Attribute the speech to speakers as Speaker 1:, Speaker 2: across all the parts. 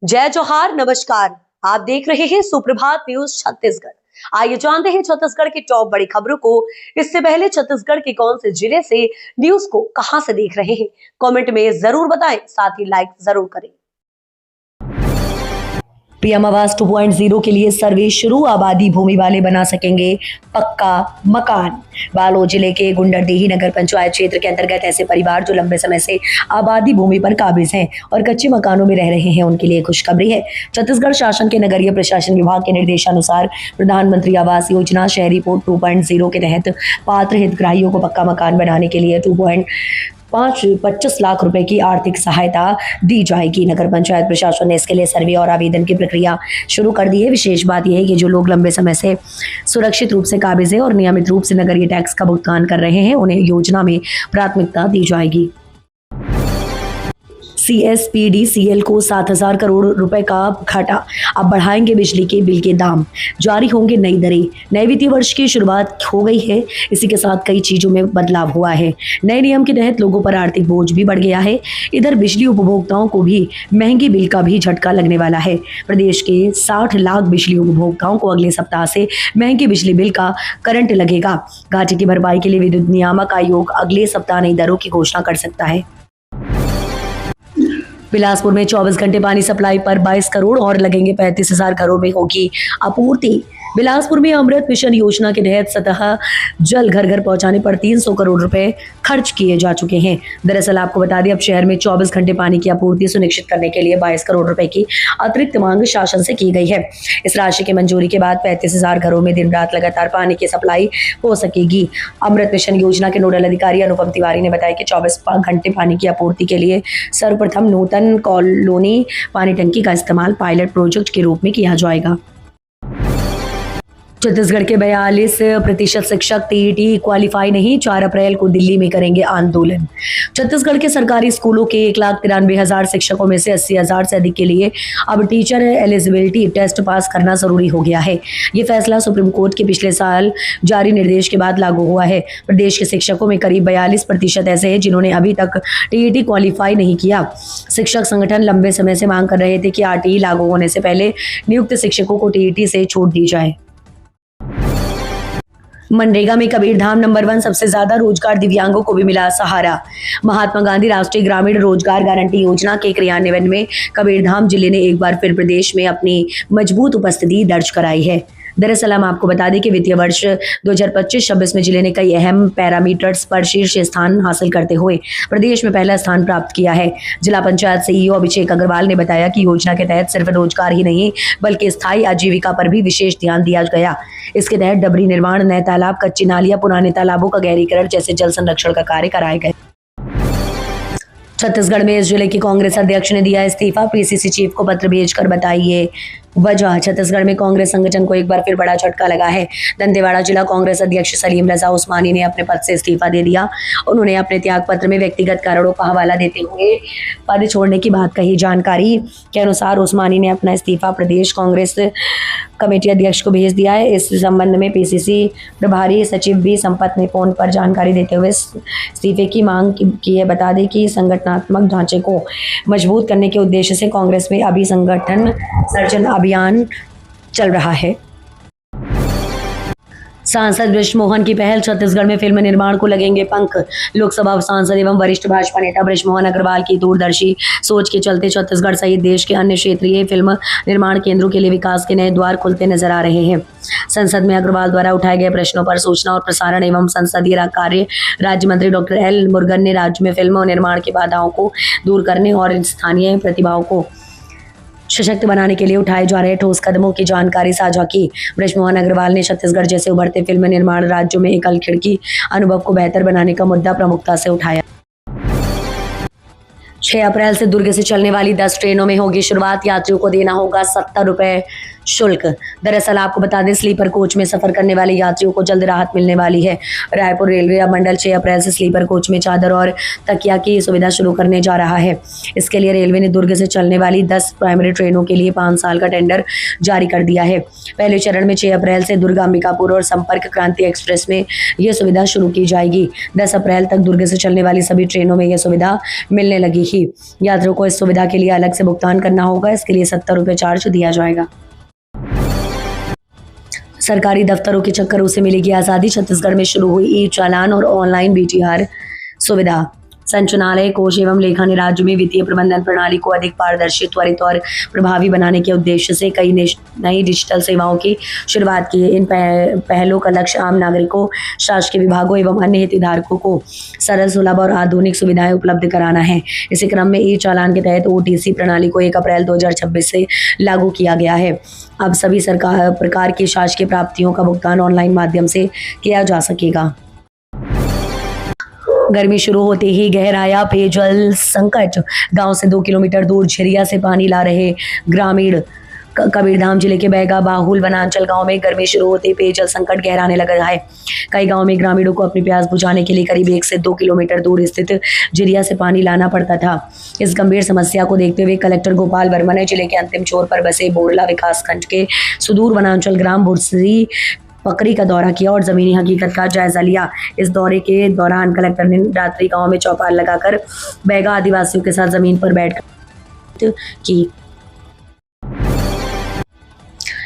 Speaker 1: जय जोहार, नमस्कार। आप देख रहे हैं सुप्रभात न्यूज छत्तीसगढ़। आइए जानते हैं छत्तीसगढ़ की टॉप बड़ी खबरों को। इससे पहले छत्तीसगढ़ के कौन से जिले से न्यूज को कहां से देख रहे हैं, कमेंट में जरूर बताएं, साथ ही लाइक जरूर करें। पीएम आवास 2.0 के लिए सर्वे शुरू। आबादी भूमि वाले बना सकेंगे पक्का मकान। बालोद जिले के गुंडरदेही नगर पंचायत क्षेत्र के अंतर्गत ऐसे परिवार जो लंबे समय से आबादी भूमि पर काबिज हैं और कच्चे मकानों में रह रहे हैं, उनके लिए खुशखबरी है। छत्तीसगढ़ शासन के नगरीय प्रशासन विभाग के निर्देशानुसार प्रधानमंत्री आवास योजना शहरी पोर्ट 2.0 के तहत पात्र हितग्राहियों को पक्का मकान बनाने के लिए 25 लाख रुपए की आर्थिक सहायता दी जाएगी। नगर पंचायत प्रशासन ने इसके लिए सर्वे और आवेदन की प्रक्रिया शुरू कर दी है। विशेष बात यह है कि जो लोग लंबे समय से सुरक्षित रूप से काबिज है और नियमित रूप से नगरीय टैक्स का भुगतान कर रहे हैं, उन्हें योजना में प्राथमिकता दी जाएगी। CSPDCL को 7,000 करोड़ रुपए का घाटा। अब बढ़ाएंगे बिजली के बिल के दाम, जारी होंगे नई दरें। नए वित्तीय वर्ष की शुरुआत हो गई है, इसी के साथ कई चीजों में बदलाव हुआ है। नए नियम के तहत लोगों पर आर्थिक बोझ भी बढ़ गया है। इधर बिजली उपभोक्ताओं को भी महंगी बिल का भी झटका लगने वाला है। प्रदेश के 60 लाख बिजली उपभोक्ताओं को अगले सप्ताह से महंगी बिजली बिल का करंट लगेगा। घाटे की भरपाई के लिए विद्युत नियामक आयोग अगले सप्ताह नई दरों की घोषणा कर सकता है। बिलासपुर में 24 घंटे पानी सप्लाई पर 22 करोड़ और लगेंगे। 35,000 घरों में होगी आपूर्ति। बिलासपुर में अमृत मिशन योजना के तहत सतह जल घर घर पहुंचाने पर 300 करोड़ रुपए खर्च किए जा चुके हैं। दरअसल आपको बता दें, अब शहर में 24 घंटे पानी की आपूर्ति सुनिश्चित करने के लिए 22 करोड़ रुपए की अतिरिक्त मांग शासन से की गई है। इस राशि की मंजूरी के बाद 35,000 घरों में दिन रात लगातार पानी की सप्लाई हो सकेगी। अमृत मिशन योजना के नोडल अधिकारी अनुपम तिवारी ने बताया कि 24 घंटे पानी की आपूर्ति के लिए सर्वप्रथम नूतन कॉलोनी पानी टंकी का इस्तेमाल पायलट प्रोजेक्ट के रूप में किया जाएगा। छत्तीसगढ़ के 42% शिक्षक TET क्वालिफाई नहीं, 4 अप्रैल को दिल्ली में करेंगे आंदोलन। छत्तीसगढ़ के सरकारी स्कूलों के 1,93,000 शिक्षकों में से 80,000 से अधिक के लिए अब टीचर एलिजिबिलिटी टेस्ट पास करना जरूरी हो गया है। ये फैसला सुप्रीम कोर्ट के पिछले साल जारी निर्देश के बाद लागू हुआ है। प्रदेश के शिक्षकों में करीब 42% ऐसे हैं जिन्होंने अभी तक TET क्वालिफाई नहीं किया। शिक्षक संगठन लंबे समय से मांग कर रहे थे कि RTE लागू होने से पहले नियुक्त शिक्षकों को TET से छूट दी जाए। मनरेगा में कबीरधाम नंबर 1, सबसे ज्यादा रोजगार दिव्यांगों को भी मिला सहारा। महात्मा गांधी राष्ट्रीय ग्रामीण रोजगार गारंटी योजना के क्रियान्वयन में कबीरधाम जिले ने एक बार फिर प्रदेश में अपनी मजबूत उपस्थिति दर्ज कराई है। दरअसल हम आपको बता दें कि वित्तीय वर्ष 2025-26 में जिले ने कई अहम पैरामीटर्स पर शीर्ष स्थान हासिल करते हुए प्रदेश में पहला स्थान प्राप्त किया है। जिला पंचायत CEO अभिषेक अग्रवाल ने बताया कि योजना के तहत सिर्फ रोजगार ही नहीं बल्कि स्थायी आजीविका पर भी विशेष ध्यान दिया गया। इसके तहत डबरी निर्माण, नए तालाब, कच्ची नालियां, पुराने तालाबों का गहरीकरण जैसे जल संरक्षण का कार्य कराए गए। छत्तीसगढ़ में इस जिले की कांग्रेस अध्यक्ष ने दिया इस्तीफा। PCC चीफ को पत्र भेजकर बताइए वजह। छत्तीसगढ़ में कांग्रेस संगठन को एक बार फिर बड़ा झटका लगा है। दंतेवाड़ा जिला कांग्रेस अध्यक्ष सलीम रजा उस्मानी ने अपने पद से इस्तीफा दे दिया। उन्होंने अपने त्याग पत्र में व्यक्तिगत कारणों का हवाला देते हुए पद छोड़ने की बात कही। जानकारी के अनुसार उस्मानी ने अपना इस्तीफा प्रदेश कांग्रेस कमेटी अध्यक्ष को भेज दिया है। इस संबंध में PCC प्रभारी सचिव बी संपत ने फोन पर जानकारी देते हुए इस्तीफे की मांग की है। बता दें कि संगठनात्मक ढांचे को मजबूत करने के उद्देश्य से कांग्रेस में अभी संगठन सर्जन अभियान चल रहा है। सांसद बृजमोहन की पहल, छत्तीसगढ़ में फिल्म निर्माण को लगेंगे पंख। लोकसभा सांसद एवं वरिष्ठ भाजपा नेता बृजमोहन अग्रवाल की दूरदर्शी सोच के चलते छत्तीसगढ़ सहित देश के अन्य क्षेत्रीय फिल्म निर्माण केंद्रों के लिए विकास के नए द्वार खुलते नजर आ रहे हैं। संसद में अग्रवाल द्वारा उठाए गए प्रश्नों पर सूचना और प्रसारण एवं संसदीय कार्य राज्य मंत्री डॉक्टर L मुरुगन ने राज्य में फिल्म निर्माण की बाधाओं को दूर करने और स्थानीय प्रतिभाओं को सशक्त बनाने के लिए उठाए जा रहे ठोस कदमों की जानकारी साझा की। बृजमोहन अग्रवाल ने छत्तीसगढ़ जैसे उभरते फिल्म निर्माण राज्यों में एकल खिड़की अनुभव को बेहतर बनाने का मुद्दा प्रमुखता से उठाया। 6 अप्रैल से दुर्ग से चलने वाली 10 ट्रेनों में होगी शुरुआत। यात्रियों को देना होगा 70 रुपए शुल्क। दरअसल आपको बता दें, स्लीपर कोच में सफर करने वाले यात्रियों को जल्द राहत मिलने वाली है। रायपुर रेलवे मंडल 6 अप्रैल से स्लीपर कोच में चादर और तकिया की सुविधा शुरू करने जा रहा है। इसके लिए रेलवे ने दुर्ग से चलने वाली 10 प्राइमरी ट्रेनों के लिए 5 साल का टेंडर जारी कर दिया है। पहले चरण में 6 अप्रैल से दुर्ग अंबिकापुर और संपर्क क्रांति एक्सप्रेस में यह सुविधा शुरू की जाएगी। 10 अप्रैल तक दुर्ग से चलने वाली सभी ट्रेनों में यह सुविधा मिलने लगी ही। यात्रियों को इस सुविधा के लिए अलग से भुगतान करना होगा। इसके लिए 70 रुपये चार्ज दिया जाएगा। सरकारी दफ्तरों के चक्करों से मिलेगी आजादी। छत्तीसगढ़ में शुरू हुई ई चालान और ऑनलाइन बीटीआर सुविधा। संचालनालय कोष एवं लेखा ने राज्य में वित्तीय प्रबंधन प्रणाली को अधिक पारदर्शी, त्वरित और प्रभावी बनाने के उद्देश्य से कई नई डिजिटल सेवाओं की शुरुआत की है। इन पहलों का लक्ष्य आम नागरिकों, शासकीय विभागों एवं अन्य हितधारकों को सरल, सुलभ और आधुनिक सुविधाएं उपलब्ध कराना है। इसी क्रम में ई चालान के तहत ओटीसी प्रणाली को 1 अप्रैल 2026 से लागू किया गया है। अब सभी प्रकार की शासकीय प्राप्तियों का भुगतान ऑनलाइन माध्यम से किया जा सकेगा। गर्मी शुरू होते ही गहराया पेयजल संकट। गांव से 2 किलोमीटर दूर झिरिया से पानी ला रहे ग्रामीण। कबीरधाम जिले के बैगा बाहुल वनांचल गांव में गर्मी शुरू होते ही पेयजल संकट गहराने लगा है। कई गांव में ग्रामीणों को अपनी प्यास बुझाने के लिए करीब 1 से 2 किलोमीटर दूर स्थित झिरिया से पानी लाना पड़ता था। इस गंभीर समस्या को देखते हुए कलेक्टर गोपाल वर्मा ने जिले के अंतिम छोर पर बसे बोरला विकासखंड के सुदूर वनांचल ग्राम बुरसी पकड़ी का दौरा किया और जमीनी हकीकत का जायजा लिया। इस दौरे के दौरान कलेक्टर ने रात्रि गांव में चौपाल लगाकर बैगा आदिवासियों के साथ जमीन पर बैठकर की।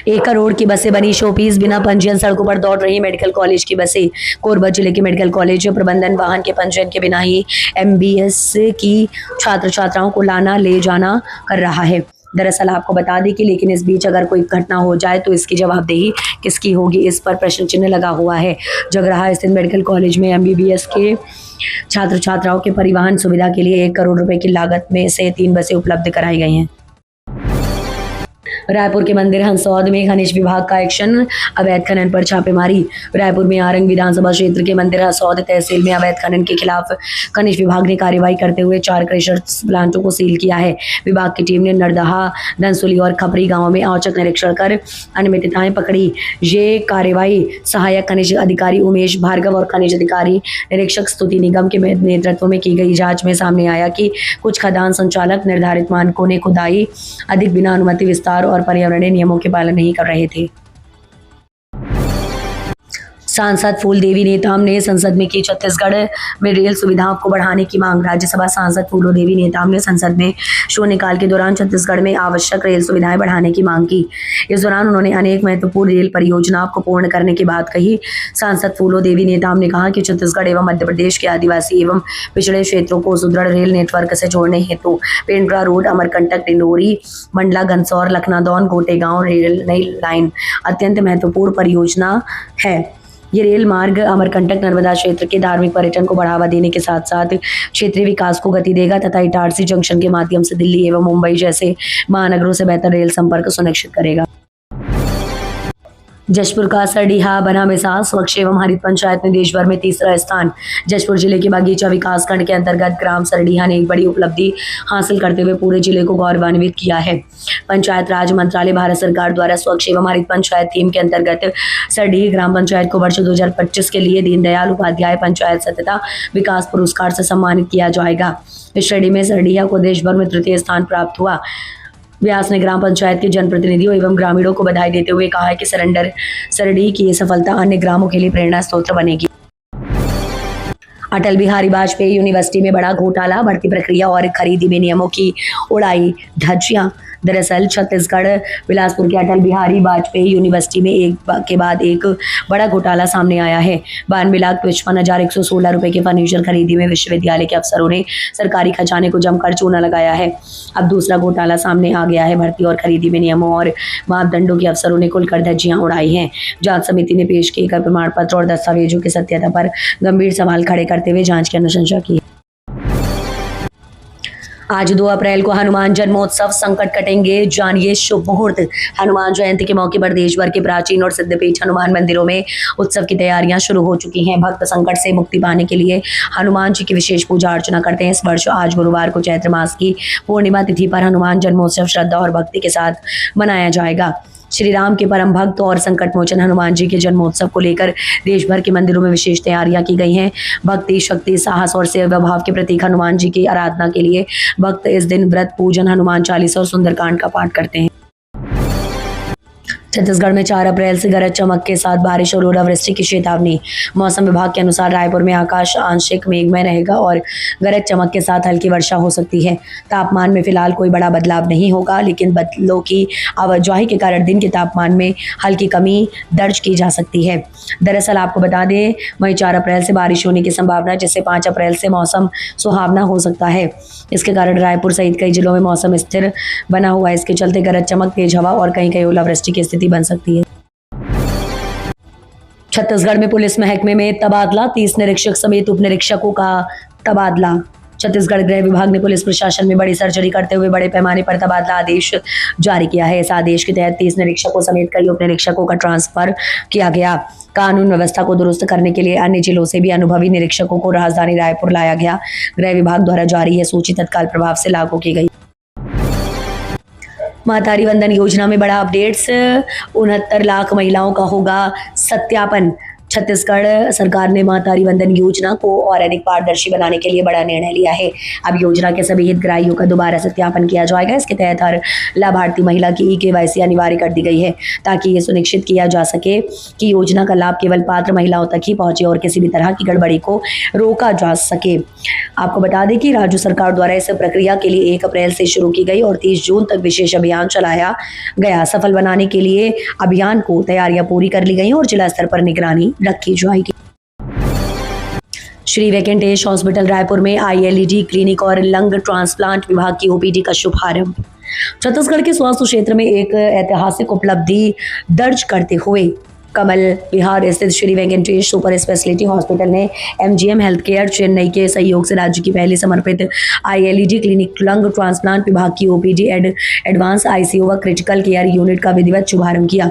Speaker 1: 1 करोड़ की बसें बनी शोपीस। बिना पंजीयन सड़कों पर दौड़ रही मेडिकल कॉलेज की बसें। कोरबा जिले के मेडिकल कॉलेज प्रबंधन वाहन के पंजीयन के बिना ही MBS की छात्र छात्राओं को लाना ले जाना कर रहा है। दरअसल आपको बता दें कि लेकिन इस बीच अगर कोई घटना हो जाए तो इसकी जवाबदेही किसकी होगी, इस पर प्रश्न चिन्ह लगा हुआ है। जगराहा स्थित मेडिकल कॉलेज में MBBS के छात्र छात्राओं के परिवहन सुविधा के लिए 1 करोड़ रुपए की लागत में से 3 बसें उपलब्ध कराई गई हैं। रायपुर के मंदिर हंसौद में खनिज विभाग का एक्शन। अवैध खनन पर छापेमारी। रायपुर में आरंग विधानसभा क्षेत्र के मंदिर हंसौद तहसील में अवैध खनन के खिलाफ खनिज विभाग ने कार्रवाई करते हुए 4 क्रेशर प्लांटों को सील किया है। विभाग की टीम ने नरदहा, धनसुली और खपरी गांवों में औचक निरीक्षण कर अनियमितताएं पकड़ी। ये कार्रवाई सहायक खनिज अधिकारी उमेश भार्गव और खनिज अधिकारी निरीक्षक स्तुति निगम के नेतृत्व में की गई जांच में सामने आया कि कुछ खदान संचालक निर्धारित मानकों ने खुदाई अधिक बिना अनुमति विस्तार और पर्यावरणीय नियमों के पालन नहीं कर रहे थे। सांसद फूलदेवी नेताम ने संसद में की छत्तीसगढ़ में रेल सुविधाओं को बढ़ाने की मांग। राज्यसभा सांसद फूलदेवी नेताम ने संसद में शून्यकाल के दौरान छत्तीसगढ़ में आवश्यक रेल सुविधाएं बढ़ाने की मांग की। इस दौरान उन्होंने अनेक महत्वपूर्ण रेल परियोजनाओं को पूर्ण करने की बात कही। सांसद फूलदेवी नेताम ने कहा कि छत्तीसगढ़ एवं मध्य प्रदेश के आदिवासी एवं पिछड़े क्षेत्रों को सुदृढ़ रेल नेटवर्क से जोड़ने हेतु पेंड्रा रोड, अमरकंटक, डिंडोरी, मंडला, गंसौर, लखनादौन, गोटेगांव रेल नई लाइन अत्यंत महत्वपूर्ण परियोजना है। ये रेल मार्ग अमरकंटक नर्मदा क्षेत्र के धार्मिक पर्यटन को बढ़ावा देने के साथ साथ क्षेत्रीय विकास को गति देगा तथा इटारसी जंक्शन के माध्यम से दिल्ली एवं मुंबई जैसे महानगरों से बेहतर रेल संपर्क सुनिश्चित करेगा। जशपुर का सरडीहा बना मिसाल। स्वच्छ एवं हरित पंचायत में देश भर में 3रा स्थान। जशपुर जिले के बागीचा विकासखंड के अंतर्गत ग्राम सरडीहा ने एक बड़ी उपलब्धि हासिल करते हुए पूरे जिले को गौरवान्वित किया है। पंचायत राज मंत्रालय भारत सरकार द्वारा स्वच्छ एवं हरित पंचायत थीम के अंतर्गत सरडीह ग्राम पंचायत को वर्ष 2025 के लिए दीनदयाल उपाध्याय पंचायत सतता विकास पुरस्कार से सम्मानित किया जाएगा। इस श्रेणी में सरडीहा को देश भर में 3य स्थान प्राप्त हुआ। व्यास ने ग्राम पंचायत के जनप्रतिनिधियों एवं ग्रामीणों को बधाई देते हुए कहा है कि सरडीह की ये सफलता अन्य ग्रामों के लिए प्रेरणा स्रोत बनेगी। अटल बिहारी वाजपेयी यूनिवर्सिटी में बड़ा घोटाला। भर्ती प्रक्रिया और खरीदी में नियमों की उड़ाई धज्जियां। दरअसल छत्तीसगढ़ बिलासपुर के अटल बिहारी वाजपेयी यूनिवर्सिटी में एक के बाद एक बड़ा घोटाला सामने आया है। 92,55,116 रुपए के फर्नीचर खरीदी में विश्वविद्यालय के अफसरों ने सरकारी खजाने को जमकर चूना लगाया है। अब दूसरा घोटाला सामने आ गया है। भर्ती और खरीदी में नियमों और मापदंडों के अफसरों ने खुलकर धज्जियां उड़ाई हैं। जांच समिति ने पेश किए गए प्रमाण पत्र और दस्तावेजों की सत्यता पर गंभीर सवाल खड़े करते हुए जांच की अनुशंसा की। आज 2 अप्रैल को हनुमान जन्मोत्सव। संकट कटेंगे, जानिए शुभ मुहूर्त। हनुमान जयंती के मौके पर देश भर के प्राचीन और सिद्धपीठ हनुमान मंदिरों में उत्सव की तैयारियां शुरू हो चुकी हैं। भक्त संकट से मुक्ति पाने के लिए हनुमान जी की विशेष पूजा अर्चना करते हैं। इस वर्ष आज गुरुवार को चैत्र मास की पूर्णिमा तिथि पर हनुमान जन्मोत्सव श्रद्धा और भक्ति के साथ मनाया जाएगा। श्री राम के परम भक्त और संकट मोचन हनुमान जी के जन्मोत्सव को लेकर देश भर के मंदिरों में विशेष तैयारियां की गई हैं। भक्ति, शक्ति, साहस और सेवा भाव के प्रतीक हनुमान जी की आराधना के लिए भक्त इस दिन व्रत, पूजन, हनुमान चालीसा और सुंदरकांड का पाठ करते हैं। छत्तीसगढ़ में 4 अप्रैल से गरज चमक के साथ बारिश और ओलावृष्टि की चेतावनी। मौसम विभाग के अनुसार रायपुर में आकाश आंशिक मेघमय रहेगा और गरज चमक के साथ हल्की वर्षा हो सकती है। तापमान में फिलहाल कोई बड़ा बदलाव नहीं होगा, लेकिन बादलों की आवाजाही के कारण दिन के तापमान में हल्की कमी दर्ज की जा सकती है। दरअसल आपको बता दें, वहीं 4 अप्रैल से बारिश होने की संभावना है, जिससे 5 अप्रैल से मौसम सुहावना हो सकता है। इसके कारण रायपुर सहित कई जिलों में मौसम स्थिर बना हुआ है। इसके चलते गरज चमक, तेज हवा और कहीं कहीं ओलावृष्टि की स्थिति बन सकती है। छत्तीसगढ़ में पुलिस महकमे में तबादला, 30 निरीक्षक समेत उप निरीक्षकों का तबादला। छत्तीसगढ़ गृह विभाग ने पुलिस प्रशासन में बड़ी सर्जरी करते हुए बड़े पैमाने पर तबादला आदेश जारी किया है। इस आदेश के तहत 30 निरीक्षकों समेत कई उप निरीक्षकों का ट्रांसफर किया गया। कानून व्यवस्था को दुरुस्त करने के लिए अन्य जिलों से भी अनुभवी निरीक्षकों को राजधानी रायपुर लाया गया। गृह विभाग द्वारा जारी यह सूची तत्काल प्रभाव से लागू की गई। महतारी वंदन योजना में बड़ा अपडेट्स, 69 लाख महिलाओं का होगा सत्यापन। छत्तीसगढ़ सरकार ने महतारी वंदन योजना को और अधिक पारदर्शी बनाने के लिए बड़ा निर्णय लिया है। अब योजना के सभी हितग्राहियों का दोबारा सत्यापन किया जाएगा। इसके तहत हर लाभार्थी महिला की eKYC अनिवार्य कर दी गई है, ताकि ये सुनिश्चित किया जा सके कि योजना का लाभ केवल पात्र महिलाओं तक ही पहुंचे और किसी भी तरह की गड़बड़ी को रोका जा सके। आपको बता दें कि राज्य सरकार द्वारा इस प्रक्रिया के लिए 1 अप्रैल से शुरू की गई और 30 जून तक विशेष अभियान चलाया गया। सफल बनाने के लिए अभियान को तैयारियां पूरी कर ली गई और जिला स्तर पर निगरानी रखी जाएगी। श्री वेंकटेश हॉस्पिटल रायपुर में ILED क्लिनिक और लंग ट्रांसप्लांट विभाग की OPD का शुभारंभ। छत्तीसगढ़ के स्वास्थ्य क्षेत्र में एक ऐतिहासिक उपलब्धि दर्ज करते हुए कमल विहार स्थित Shri Venkatesh super speciality hospital ने MGM हेल्थ केयर चेन्नई के सहयोग से राज्य की पहली समर्पित ILED क्लिनिक लंग ट्रांसप्लांट विभाग की OPD एडवांस ICU व क्रिटिकल केयर यूनिट का विधिवत शुभारंभ किया।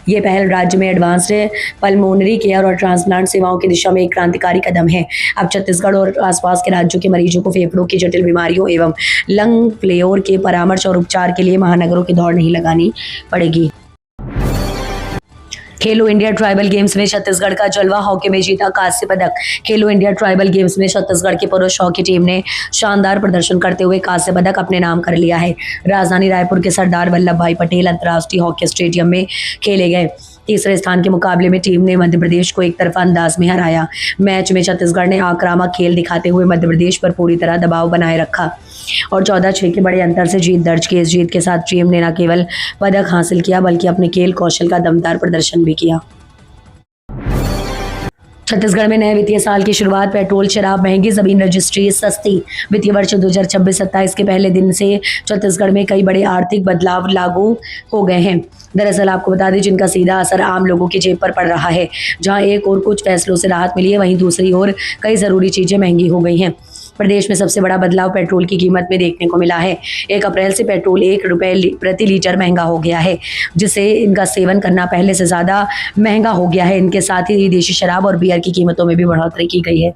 Speaker 1: ये पहल राज्य में एडवांस्ड पल्मोनरी केयर और ट्रांसप्लांट सेवाओं की दिशा में एक क्रांतिकारी कदम है। अब छत्तीसगढ़ और आसपास के राज्यों के मरीजों को फेफड़ों की जटिल बीमारियों एवं लंग फ्लेयर के परामर्श और उपचार के लिए महानगरों की दौड़ नहीं लगानी पड़ेगी। खेलो इंडिया ट्राइबल गेम्स में छत्तीसगढ़ का जलवा, हॉकी में जीता कांस्य पदक। खेलो इंडिया ट्राइबल गेम्स में छत्तीसगढ़ की पुरुष हॉकी टीम ने शानदार प्रदर्शन करते हुए कांस्य पदक अपने नाम कर लिया है। राजधानी रायपुर के सरदार वल्लभ भाई पटेल अंतर्राष्ट्रीय हॉकी स्टेडियम में खेले गए तीसरे स्थान के मुकाबले में टीम ने मध्य प्रदेश को एक तरफा अंदाज में हराया। मैच में छत्तीसगढ़ ने आक्रामक खेल दिखाते हुए मध्य प्रदेश पर पूरी तरह दबाव बनाए रखा और 14-6 के बड़े अंतर से जीत दर्ज की। इस जीत के साथ टीम ने न केवल पदक हासिल किया बल्कि अपने खेल कौशल का दमदार प्रदर्शन भी किया। छत्तीसगढ़ में नए वित्तीय साल की शुरुआत, पेट्रोल शराब महंगी, जमीन रजिस्ट्री सस्ती। वित्तीय वर्ष 2026-27 के पहले दिन से छत्तीसगढ़ में कई बड़े आर्थिक बदलाव लागू हो गए हैं। दरअसल आपको बता दें, जिनका सीधा असर आम लोगों की जेब पर पड़ रहा है। जहां एक और कुछ फैसलों से राहत मिली है, वहीं दूसरी ओर कई जरूरी चीजें महंगी हो गई हैं। प्रदेश में सबसे बड़ा बदलाव पेट्रोल की कीमत में देखने को मिला है। 1 अप्रैल से पेट्रोल 1 रुपये प्रति लीटर महंगा हो गया है, जिससे इनका सेवन करना पहले से ज्यादा महंगा हो गया है। इनके साथ ही देशी शराब और बियर की कीमतों में भी बढ़ोतरी की गई है।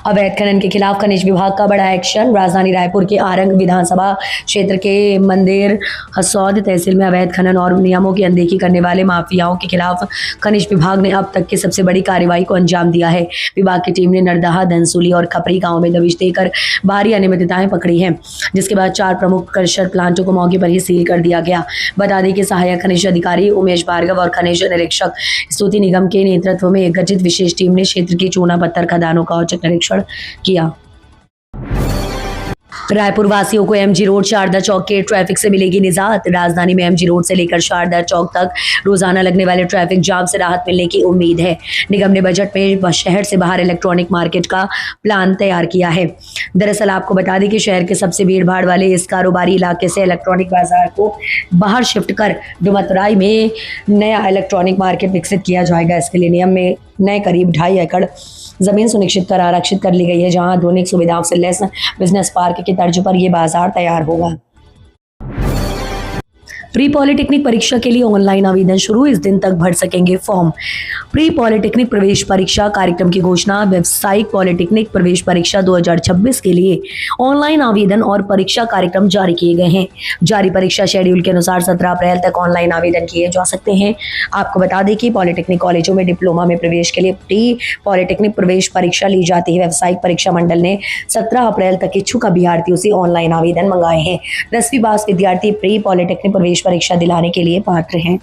Speaker 1: अवैध खनन के खिलाफ खनिज विभाग का बड़ा एक्शन। राजधानी रायपुर के आरंग विधानसभा क्षेत्र के मंदिर हसौद तहसील में अवैध खनन और नियमों की अनदेखी करने वाले माफियाओं के खिलाफ खनिज विभाग ने अब तक की सबसे बड़ी कार्रवाई को अंजाम दिया है। विभाग की टीम ने नरदहा, धनसूली और खपरी गांव में दबिश देकर भारी अनियमितताएं पकड़ी हैं, जिसके बाद 4 प्रमुख क्रशर प्लांटों को मौके पर ही सील कर दिया गया। बता दें कि सहायक खनिज अधिकारी उमेश भार्गव और खनिज निरीक्षक स्तुति निगम के नेतृत्व में एक गठित विशेष टीम ने क्षेत्र की चूना पत्थर खदानों का औचक निरीक्षण किया। रायपुर वासियों को MG रोड शारदा चौक के ट्रैफिक से मिलेगी निजात। राजधानी में MG रोड से लेकर शारदा चौक तक रोजाना लगने वाले ट्रैफिक जाम से राहत मिलने की उम्मीद है। निगम ने बजट में शहर से बाहर इलेक्ट्रॉनिक मार्केट का प्लान तैयार किया है। दरअसल आपको बता दें कि शहर के सबसे भीड़ भाड़ वाले इस कारोबारी इलाके से इलेक्ट्रॉनिक बाजार को बाहर शिफ्ट कर डुमतराई में नया इलेक्ट्रॉनिक मार्केट विकसित किया जाएगा। इसके लिए निगम में नए करीब 2.5 एकड़ जमीन सुनिश्चित कर आरक्षित कर ली गई है, जहां आधुनिक सुविधाओं से लैस बिजनेस पार्क की तर्ज पर यह बाजार तैयार होगा। प्री पॉलिटेक्निक परीक्षा के लिए ऑनलाइन आवेदन शुरू, इस दिन तक भर सकेंगे फॉर्म। प्री पॉलिटेक्निक प्रवेश परीक्षा कार्यक्रम की घोषणा। व्यावसायिक पॉलिटेक्निक प्रवेश परीक्षा 2026 के लिए ऑनलाइन आवेदन और परीक्षा कार्यक्रम जारी किए गए हैं। जारी परीक्षा शेड्यूल के अनुसार 17 अप्रैल तक ऑनलाइन आवेदन किए जा सकते हैं। आपको बता दें कि पॉलिटेक्निक कॉलेजों में डिप्लोमा में प्रवेश के लिए प्री पॉलिटेक्निक प्रवेश परीक्षा ली जाती है। व्यावसायिक परीक्षा मंडल ने 17 अप्रैल तक इच्छुक अभ्यर्थियों से ऑनलाइन आवेदन मंगाए हैं। 10वीं पास विद्यार्थी प्री पॉलिटेक्निक प्रवेश परीक्षा दिलाने के लिए पात्र हैं।